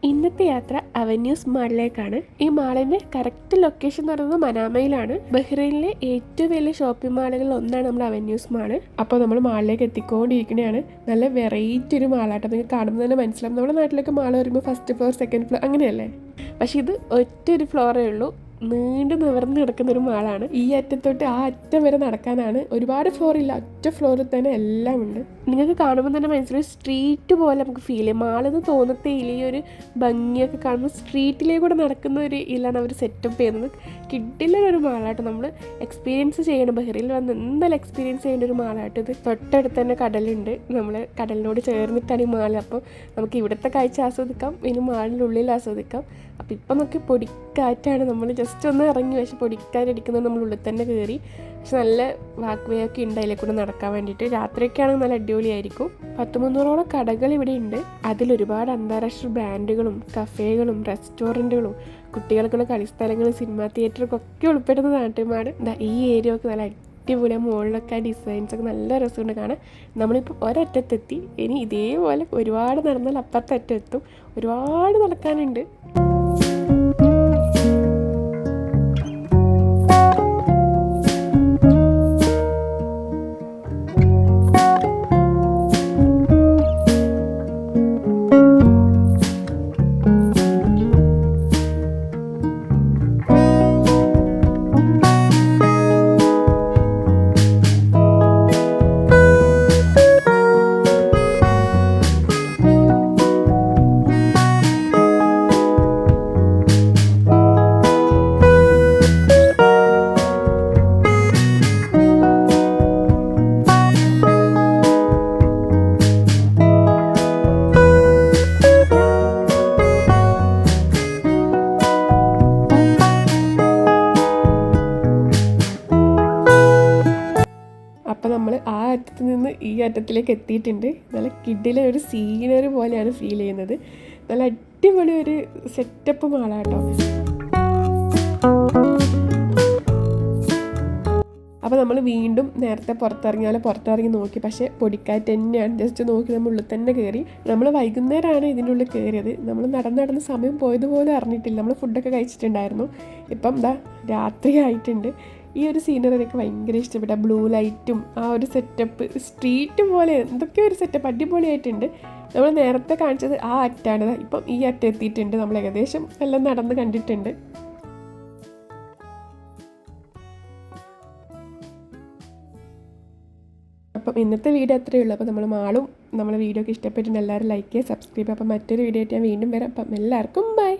ഇന്നത്തെ യാത്ര അവന്യൂസ് മാളിലേക്കാണ്. ഈ മാളിന്റെ കറക്റ്റ് ലൊക്കേഷൻ എന്ന് പറയുന്നത് മനാമയിലാണ്. ബഹ്റൈനിലെ ഏറ്റവും വലിയ ഷോപ്പിംഗ് മാളുകളിൽ ഒന്നാണ് നമ്മുടെ അവന്യൂസ് മാള്. അപ്പോൾ നമ്മൾ മാളിലേക്ക് എത്തിക്കൊണ്ടിരിക്കുകയാണ്. നല്ല വെറൈറ്റി ഒരു മാളാട്ടോ. നിങ്ങൾക്ക് കാണുമ്പോൾ തന്നെ മനസ്സിലാവും. നമ്മുടെ നാട്ടിലൊക്കെ മാൾ വരുമ്പോൾ ഫസ്റ്റ് ഫ്ലോർ സെക്കൻഡ് ഫ്ലോർ അങ്ങനെയല്ലേ, പക്ഷെ ഇത് ഒറ്റ ഒരു ഫ്ലോറേ ഉള്ളൂ. നീണ്ടു നിവർന്ന് കിടക്കുന്നൊരു മാളാണ്. ഈ അറ്റത്തൊട്ട് ആ അറ്റം വരെ നടക്കാനാണ്. ഒരുപാട് ഫ്ലോർ ഇല്ല, ഒറ്റ ഫ്ലോറിൽ തന്നെ എല്ലാം ഉണ്ട്. നിങ്ങൾക്ക് കാണുമ്പോൾ തന്നെ മനസ്സിലായി സ്ട്രീറ്റ് പോലെ നമുക്ക് ഫീൽ ചെയ്യും. മാളെന്ന് തോന്നത്തേ ഇല്ല. ഈ ഒരു ഭംഗിയൊക്കെ കാണുമ്പോൾ സ്ട്രീറ്റിലേക്ക് കൂടെ നടക്കുന്ന ഒരു ഇതിലാണ് അവർ സെറ്റപ്പ് ചെയ്യുന്നത്. കിഡിലൊരു മാളായിട്ട് നമ്മൾ എക്സ്പീരിയൻസ് ചെയ്യണം. ബഹ്റൈനിൽ വന്ന് എന്തായാലും എക്സ്പീരിയൻസ് ചെയ്യേണ്ട ഒരു മാളായിട്ട് ഇത്. തൊട്ടടുത്ത് തന്നെ കടലുണ്ട്. നമ്മൾ കടലിനോട് ചേർന്നിട്ടാണ് ഈ മാൾ. അപ്പോൾ നമുക്ക് ഇവിടുത്തെ കാഴ്ച ആസ്വദിക്കാം, ഇനി മാളിനുള്ളിൽ ആസ്വദിക്കാം. അപ്പോൾ ഇപ്പം നമുക്ക് പൊടിക്കാറ്റാണ്. നമ്മൾ ജസ്റ്റ് ഒന്ന് ഇറങ്ങി, പക്ഷെ പൊടിക്കാറ്റടിക്കുന്നത് നമ്മൾ ഉള്ളിൽ തന്നെ കയറി. പക്ഷെ നല്ല വാക്ക് വേ ഒക്കെ ഉണ്ട് അതിലെ കൂടെ നടക്കാൻ വേണ്ടിയിട്ട്. രാത്രിയൊക്കെ ആണെങ്കിൽ നല്ല അടിപൊളിയായിരിക്കും. 100-300ഓളം കടകൾ ഇവിടെ ഉണ്ട്. അതിലൊരുപാട് അന്താരാഷ്ട്ര ബ്രാൻഡുകളും കഫേകളും റെസ്റ്റോറൻറ്റുകളും കുട്ടികൾക്കുള്ള കളിസ്ഥലങ്ങളും സിനിമാ തിയേറ്ററൊക്കെ ഉൾപ്പെടുന്ന നാട്ടുമാട്. ഈ ഏരിയ ഒക്കെ നല്ല അടിപൊളി. മുകളിലൊക്കെ ഡിസൈൻസ് ഒക്കെ നല്ല രസമുണ്ട് കാണാൻ. നമ്മളിപ്പോൾ ഒരറ്റത്തെത്തി. ഇനി ഇതേപോലെ ഒരുപാട് നടന്നാൽ അപ്പുറത്തെ അറ്റം എത്തും. ഒരുപാട് നടക്കാനുണ്ട്. അപ്പോൾ നമ്മൾ ആ അറ്റത്ത് നിന്ന് ഈ അറ്റത്തിലേക്ക് എത്തിയിട്ടുണ്ട്. നല്ല കിഡിലെ ഒരു സീനറി പോലെയാണ് ഫീൽ ചെയ്യുന്നത്. നല്ല അടിപൊളി ഒരു സെറ്റപ്പ് മാളാട്ടോ. അപ്പോൾ നമ്മൾ വീണ്ടും നേരത്തെ പുറത്തിറങ്ങി നോക്കി, പക്ഷേ പൊടിക്കാറ്റ് തന്നെയാണ്. ജസ്റ്റ് നോക്കി നമ്മൾ ഉള്ളിൽ തന്നെ കയറി. നമ്മൾ വൈകുന്നേരമാണ് ഇതിൻ്റെ ഉള്ളിൽ കയറിയത്. നമ്മൾ നടന്ന് സമയം പോയതുപോലെ അറിഞ്ഞിട്ടില്ല. നമ്മൾ ഫുഡൊക്കെ കഴിച്ചിട്ടുണ്ടായിരുന്നു. ഇപ്പം രാത്രി ആയിട്ടുണ്ട്. ഈ ഒരു സീനറി എനിക്ക് ഭയങ്കര ഇഷ്ടപ്പെട്ട. ബ്ലൂ ലൈറ്റും ആ ഒരു സെറ്റപ്പ്, സ്ട്രീറ്റ് പോലെ എന്തൊക്കെയോ ഒരു സെറ്റപ്പ് അടിപൊളിയായിട്ടുണ്ട്. നമ്മൾ നേരത്തെ കാണിച്ചത് ആ അറ്റാണ്. ഇപ്പം ഈ അറ്റം എത്തിയിട്ടുണ്ട്. നമ്മൾ ഏകദേശം എല്ലാം നടന്ന് കണ്ടിട്ടുണ്ട്. അപ്പം ഇന്നത്തെ വീഡിയോ അത്രയേ ഉള്ളൂ. അപ്പോൾ നമ്മൾ മാളും നമ്മളെ വീഡിയോ ഒക്കെ ഇഷ്ടപ്പെട്ടിട്ടുണ്ട്. എല്ലാവരും ലൈക്ക് ചെയ്യുക, സബ്സ്ക്രൈബ് ചെയ്യുക. അപ്പം മറ്റൊരു വീഡിയോ ആയിട്ട് ഞാൻ വീണ്ടും വരാം. അപ്പം എല്ലാവർക്കും ബൈ.